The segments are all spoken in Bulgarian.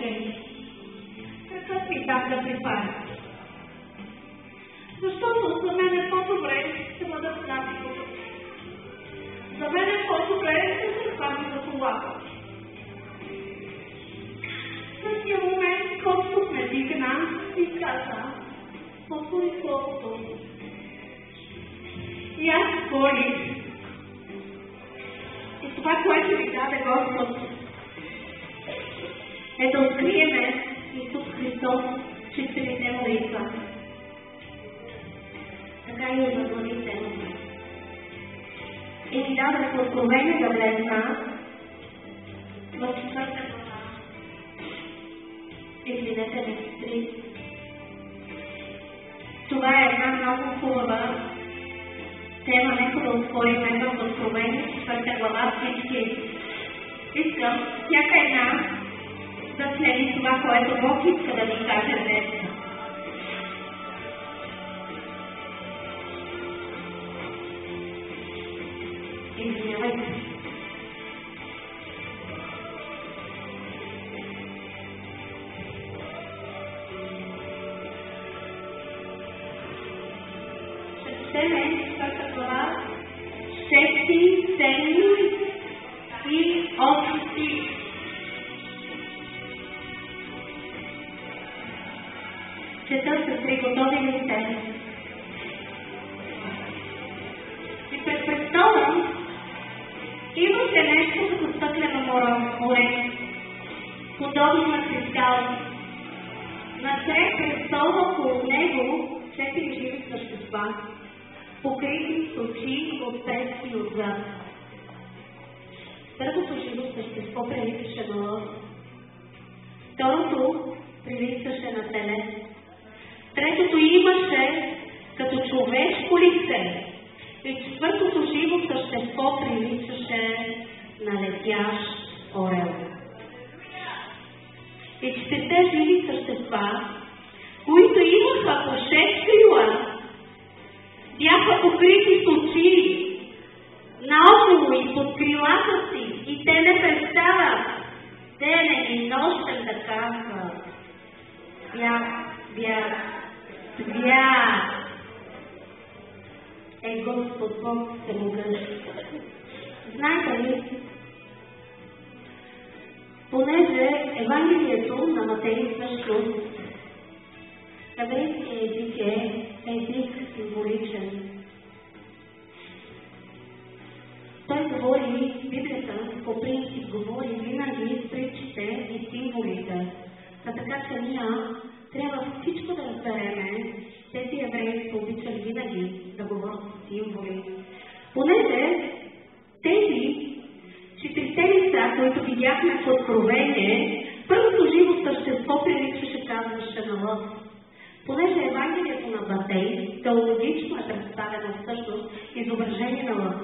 отношение. Какъв ми дам да припаря? Защото за мен е по-добре да бъда с някакво. За мен е по-добре да се хвани за колата. В същия момент Господ ме дигна и каза: отвори Словото. И аз отворих. И това, което ми даде Господ, е да откриеме Исус Христос чистите му лица. Така и озаглавите му. И ми даде откровение да влезна в 4 глава. Извинете ме, 3. Това е една много хубава тема. Нека да отворим в Откровение 4 глава всички. Искам всяка една да следи това, което Бог иска да ни каже днес. Извинявайте. Ще четеме 4 глава 6, 7 и 8 стих. Чета се приготови ли сте? И пред престола имаше нещо като стъклено море, подобно на кристал. Насред престола около него 4 живи същества, покрити с очи отпред и отзад. Първото живо същество приличаше на лъв, второто приличаше на телец, третото имаше като човешко лице и четвъртото живо същество приличаше на летящ орел. И 4 живи същества, които имаха по 6 крила, бяха покрити с очи наоколо и под крилата си, и те не престават денем и нощем да казват: свят, свят, свят е Господ Бог всемогъщ. Знаете ли, понеже Евангелието на Матей всъщност еврейският език е език символичен. Той говори, Библията по принцип говори винаги с притчите и символите. Така че ние трябва всичко да разбереме. Тези евреи са обичали винаги да говорят с символи. Понеже тези 4 лица, които видяхме в Откровение, първото живо същество приличаше, казваше на лъв. Понеже Евангелието на Матей теологично е представено всъщност изображение на лъв.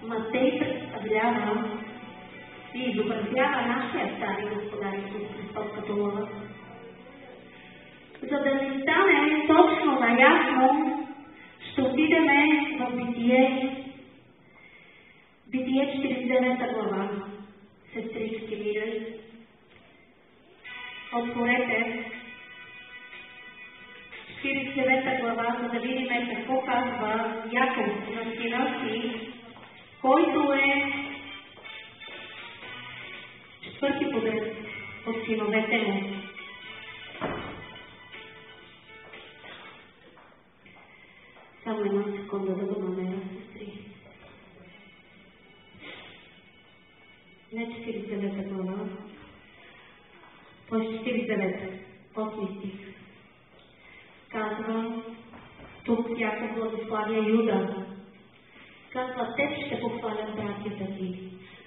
Матей представлява и изобразява нашия цар и Господар Исус Христос като лъв. За да ни стане точно наясно, ще отидеме в Битие 49 глава. Сестрички мили, отворете 49 глава, за да видим какво казва Яков на сина си, който е 4 подред от синовете му. Само една секунда да го намеря, сестри. Не 49 глава, то е 49, 8 стих. Казва, тук Яков благославя Юда. Казва, теб ще похвалят братята ти.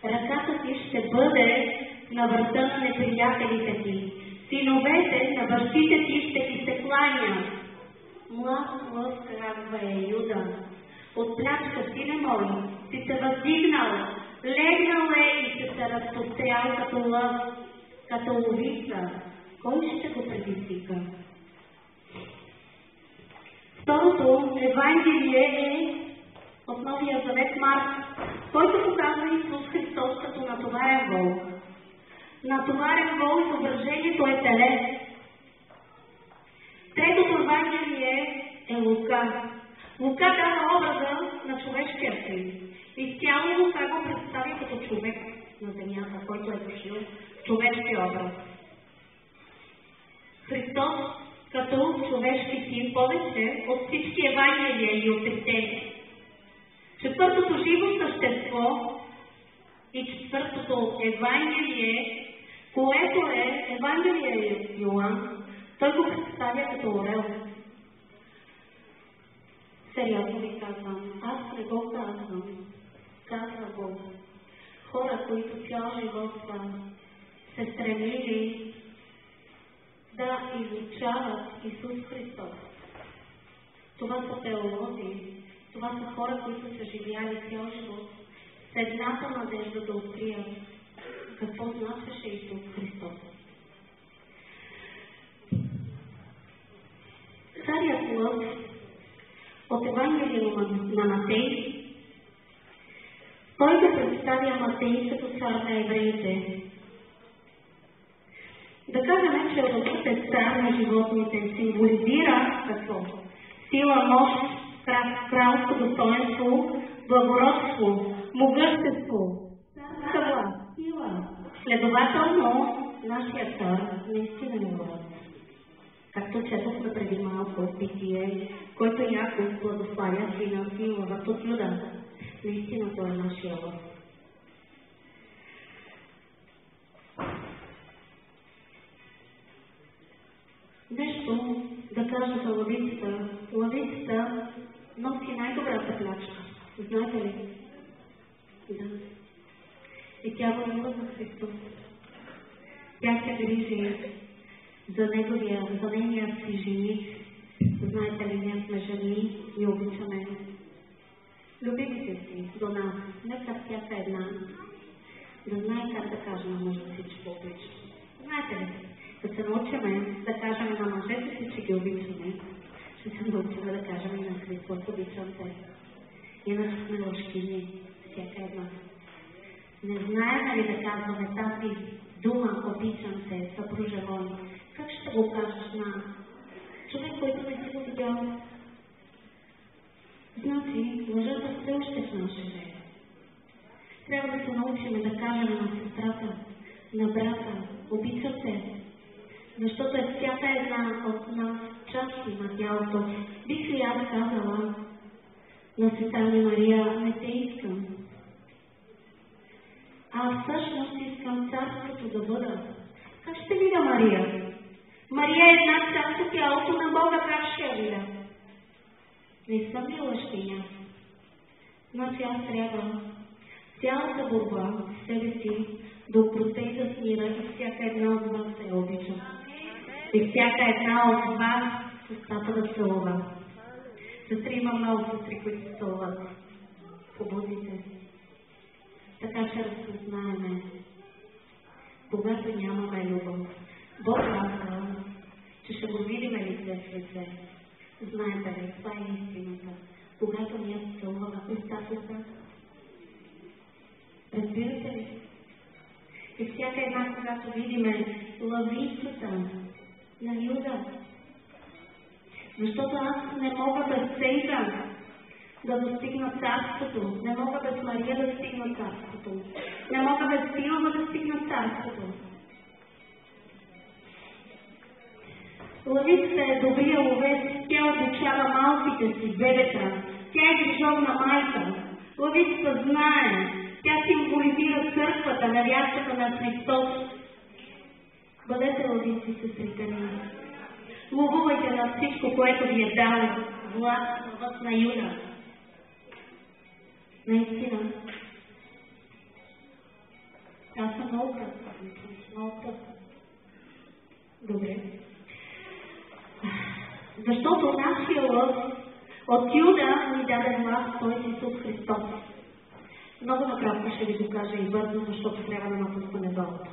Ръката ти ще бъде на врата на неприятелите ти. Синовете на бащите ти ще ти се кланят. Млад лъв, казва Юда. От плячка, сине мой, си се въздигнал, легнал е и се разпрострял като лъв, като ловица. Кой ще го предизвика? Второто Евангелие е от Новия Завет Марк, който показва Исус Христос като натоварен вълк. Натоварен гол, изображението е теле. Третото Евангелие е Лука. Лука дава образа на човешкия син. Изцяло Лука го представя като човек на земята, който е дошъл в човешки образ. Христос като човешки син повече от всички Евангелия и от трите. Четвъртото живо същество и четвъртото Евангелие, което е Евангелие Йоан, той го представя като орел. Сериозно ви казвам, аз не го казвам, казва го. Хора, които цял живот са се стремили да изучават Исус Христос. Това са теолози, това са хора, които са живяли цял живот с едната надежда да открият какво значеше Исус Христос. Царят Лъв от Евангелието на Матей, той да представя Матей като цар на евреите. Да кажем, че Лъвът е цар на животните, символизира какво? Сила, мощ, кралско достоинство, благородство, могъщество, царска власт, сила. Следователно, нашия цар наистина е Лъвът. Както четохме преди малко от Питие, който Яков благославя сина си Лъвът от Юда. Наистина той е нашия Лъв. Нещо да кажа за лъвицата. Лъвицата носи най-добрата плячка. Знаете ли? Да. И тя вълнува за Христос. Тя се грижи за нейния си жених. Знаете ли, ние сме жени и обичаме любимите си до нас. Нека всяка една да знае как да каже на мъжа си, че го обича. Знаете ли? Да се научиме да кажем на мъжете си, че ги обичаме. Ще се научиме да кажем и на Христос, обичам те. Иначе сме лъжкини, всяка една. Не знаем ли да казваме тази дума, обичам те, съпружа мой? Как ще го кажеш на човек, който не си го видял? Значи, лъжата все още в нас живее. Трябва да се научим да кажем на сестрата, на брата, обичам те. Защото е всяка една от нас части на тялото. Бих ли аз казала на сестра ми Мария, не те искам. А всъщност искам царството да бъда. Как ще видя Мария? Мария е една част от тялото на Бога, как ще я видя? Не съм ли лъжкиня? Значи аз трябва цялата борба в себе си да опростя и да смира и всяка една от вас се обича. И всяка една от вас устата да целува. Сестри, има много сестри, които се целуват. Побудите. Така ще разпознаеме, когато нямаме любов. Бог казва, че ще го видим лице в лице. Знаете ли, това е истината. Когато ние се целуваме уста. Разбирате ли? И всяка една, когато видиме лъвицата на Юда. Защото аз не мога без Сейтан да достигна царството. Не мога без Мария да стигна царството. Не мога без Силва да стигна царството. Лъвицата е добрия ловец. Тя обучава малките си бебета. Тя е грижовна майка. Лъвицата знае. Тя символизира църквата, невястата на Христос. Бъдете лъвици, сестрите ми. Ловувайте на всичко, което ви е дал власт на Юда. Наистина. Аз съм много кръста. Много кръста. Добре. Защото нашия лъв от Юда ни даде власт, той е Исус Христос. Много накратко ще ви го кажа и бързо, защото трябва да напускаме долата.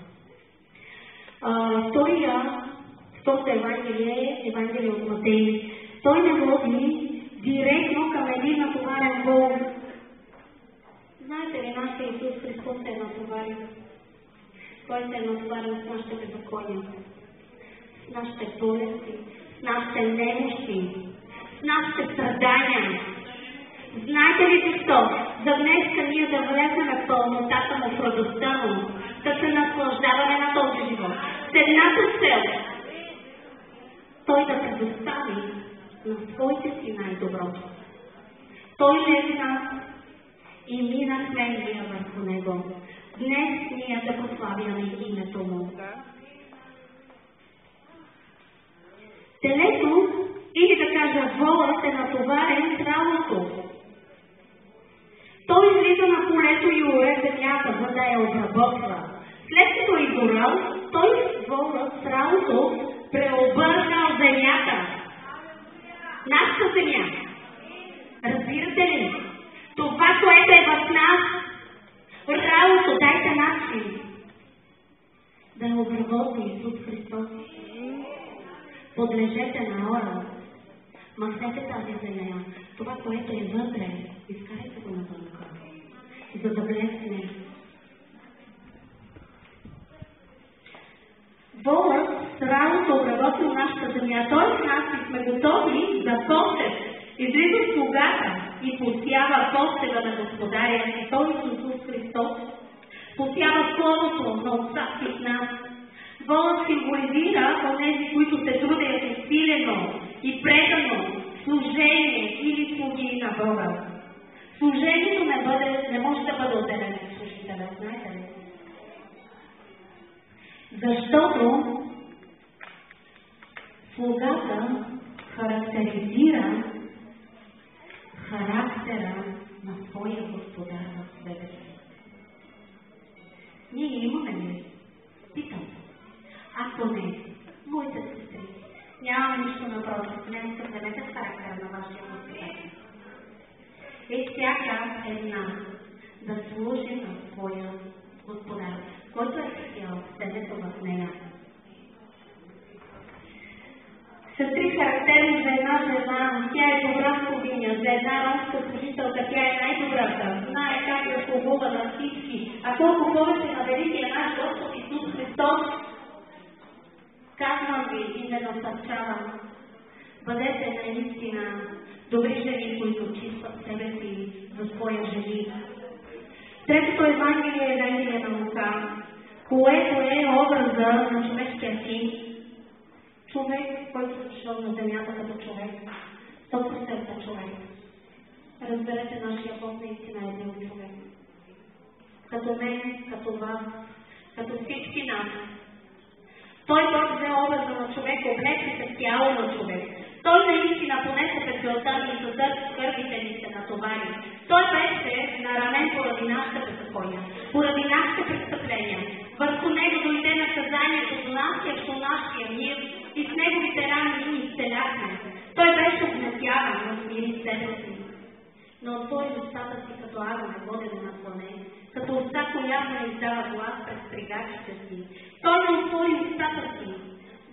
Второто Евангелие от Матей, той не води директно към един натоварен вол. Знаете ли, нашия Исус Христос е натоварен. Той се е натоварен с нашите беззакония, с нашите болести, с нашите немощи, с нашите страдания. Знаете ли защо? За днеска ние да влезем в пълнотата му, в радостта му, да се наслаждаваме на този живот. С едната цел, той да предостави на своите си най-доброто. Той лезна и минахме ние върху него. Днес ние да прославяме името му. Телето, или да кажа волът, е натоварен с работа. Той излиза на полето и оре земята, за да я обработва. След като е изорал, той волът с работа преобърнал земята. Нашата земя. Разбирате ли? Това, което е в нас, работа, дайте начин да я обработи Исус Христос. Подлежете на ора. Махнете тази земя. Това, което е вътре, изкарайте го навънка, за да блесне. Волът с работа обработил нашата земя. Той с нас и сме готови за посев. Излиза слугата и посява посева на Господаря и той Исус Христос посява Словото на Отца си в нас. Волът символизира онези, които се трудят усилено и предано служение или слуги на Бога. Служението не може да бъде отделено от служителя, знаете ли? Защото слугата характеризира характера на своя Господар в себе си. Ние имаме ли? Питам. Ако не, моите сестри, нямаме нищо напротив, не се вземете с характера на вашия Господар. И всяка една да служи на своя Господар, който е хотял седето в нея. Сестри, характерни за една жена, тя е добра слугиня, за една ромска служителка, тя е най-добрата, знае как да слугува на всички, а колко повече на великия наш Господ Исус Христос. Казвам ви и не насърчавам, бъдете наистина добри жени, които чистват себе си за своя жени. Третото Евангелие е Евангелие на Лука, което е образа на човешкия син. Човек, който е дошъл на земята като човек, 100% човек. Разберете, нашия Бог наистина е бил човек. Като мен, като вас, като всички нас. Той взе образа на човек, облече се в тяло на човек. Той наистина понесе печалта ни и съдът скърбите ни се натовари. Той беше наранен поради нашите беззакония, поради нашите престъпления. Върху него дойде наказанието за нашия мир и с неговите рани ние изцеляхме. Той беше обнетяван в мири себе си. Но отвори устата си като агън, воден на плане, като овца, която не издава глас пред стригачите си. Той не отвори устата си.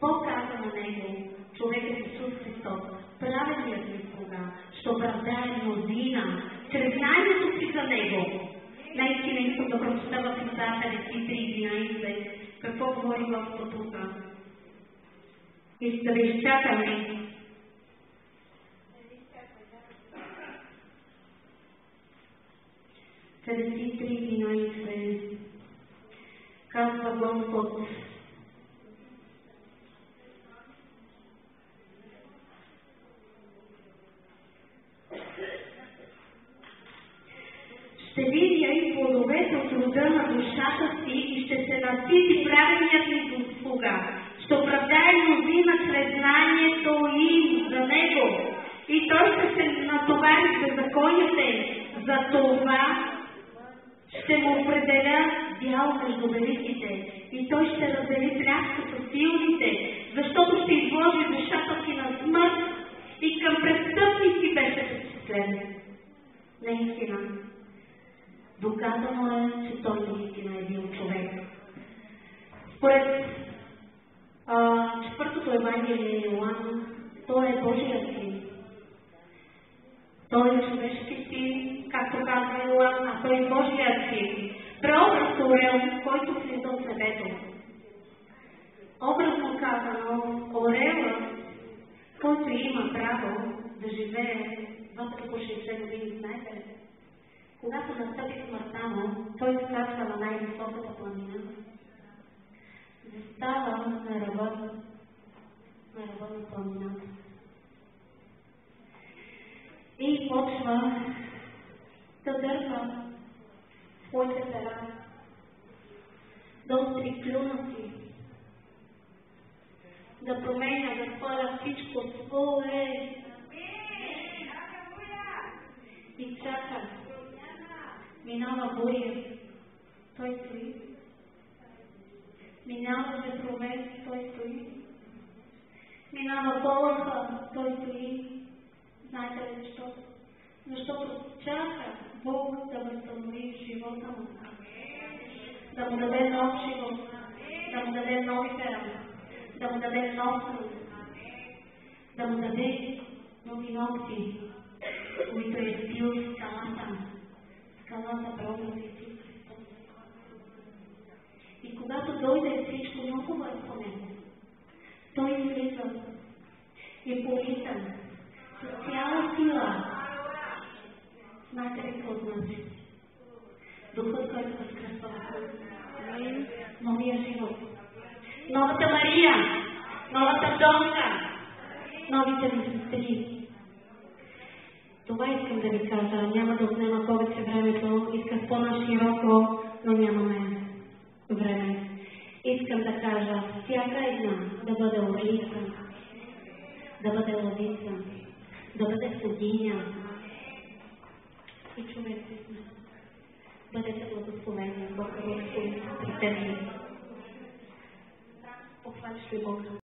Бог каза на него, човекът Исус Христос, праведният ми слуга, ще оправдае мнозина, чрез знанието си за него. Наистина искам да прочета в Исаия 53:11, какво говори Господ тук. И ще изчакаме. Казва Господ. Ще видя и плодовете от рода на душата си и ще се насити праведният ми слуга. Ще оправдае мнозина чрез знанието им за него. И той ще се натовари с законите. За това ще му определя дял между великите. И той ще раздели пляшка с силните, защото ще изложи душата си на смърт и към престъпници беше причислен. Наистина. Доказано е, че той наистина е бил човек. Според четвъртото Евангелие на Йоан, той е Божия син. Той е човешки син, както казва Йоан, а той е Божия син. Прообраз орел, който влиза от небето. Образно казано, орела, който има право да живее вътре по 60 години, знаете ли? Когато настъпи смъртта му, той скачва на най-високата планина, застава на ръба на планината и почва да дърпа своите пера, да остри клюна си, да променя, да хвърля всичко свое и чака. Минава буря, той стои. Минава ветрове, той стои. Минава полъха, той стои. Знаете ли защо? Защото чака Бог да възстанови живота му. Да му даде нов живот, да му даде нови пера, да му даде нов труд, да му даде нови ногти, които е бил скалата прообраз Исус Христос. И когато дойде всичко много върху него, той влиза и полита с цяла сила. Знаете ли какво значи? Духът, който възкръсва новия живот. Новата Мария, новата Донка, новите ми сестри. Това искам да ви кажа. Няма да отнема повече времето. Искам по-нашироко, но нямаме време. Искам да кажа, всяка една да бъде орлица, да бъде лъвица, да бъде съдиня и човек да сме. Бъдете благословени. Бог е благословен при тебе. Похвалиш ли Бога?